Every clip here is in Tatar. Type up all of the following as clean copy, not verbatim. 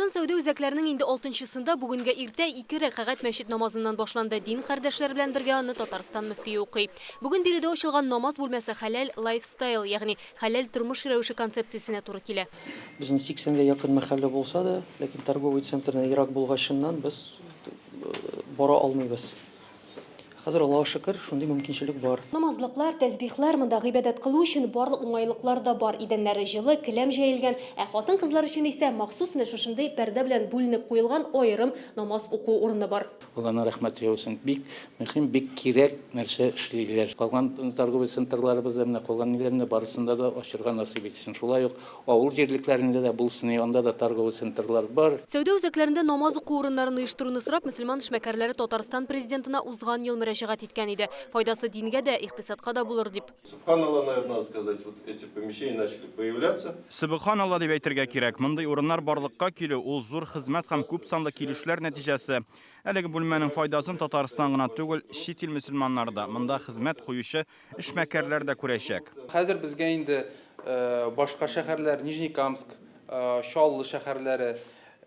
Татарстан сәүдә үзәкләренең инде 6-сында бүгенгә иртә 2 рәкъгать мәчет намазыннан башланды. Дин кардәшләр белән бергә аны Татарстан мөфтие укый. Бүген биредә ачылган намаз бүлмәсе хәләл лайфстайл, ягъни хәләл тормыш рәвеше концепциясенә туры килә. Безнең 80-гә якын мәхәллә булса да, ләкин торговый центрны ерак булгачыннан без бара алмыйбыз. Хәзер Аллаһка шөкер, шундый мөмкинчелек бар. Намазлыклар, тәсбихләр, монда гыйбадәт кылу өчен барлык уңайлыклар да бар. Идәннәре җылы, келәм җәелгән, ә хатын-кызлар өчен исә махсус менә шушындый пәрдә белән бүленеп куелган аерым намаз уку урыны бар. Аллаһына рәхмәт яусың. Бик мөһим, бик кирәк нәрсә эшлиләр. Калган торговый центрларыбызда менә калган ниләрне барысында да ачырга насыйп итсен. Шулай ук авыл җирлекләрендә дә булсын, анда да торговый центрлар бар. Сәүдә үзәкләрендә намаз уку урыннарын оештыруны сорап, мөселман эшмәкәрләре Татарстан президентына узган ел мөрәҗәгать иткән иде. Файдасы дингә дә, икътисадка да булыр дип. Субханаллах, наверное, надо сказать, вот эти помещения начали появляться. Субханалла дип әйтергә кирәк. Мондый урыннар барлыкка килү, ул зур хезмәт һәм күп санлы килүшләр нәтиҗәсе. Әлеге бүлмәнең файдасын Татарстан гына түгел, чит ил мөселманнары да, монда хезмәт куючы эшмәкәрләр дә күрәчәк. Хәзер безгә инде башка шәһәрләр, Нижнекамск, Чаллы шәһәрләре,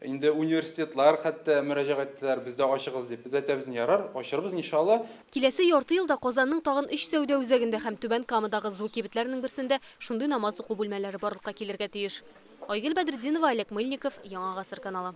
инде университетлар хәтта мөрәҗәгатьләр бездә ачыгыз дип. Без әйтәбез, ярар, ачырбыз иншалла. Киләсе ярты елда Казанның тагын 3 сәүдә үзәгендә һәм Түбән Камадагы зур кибетләрнең берсендә шундый намаз уку бүлмәләре барлыкка килергә тиеш. Айгөл Бәдретдинова, Олег Мыльников, Яңа гасыр каналы.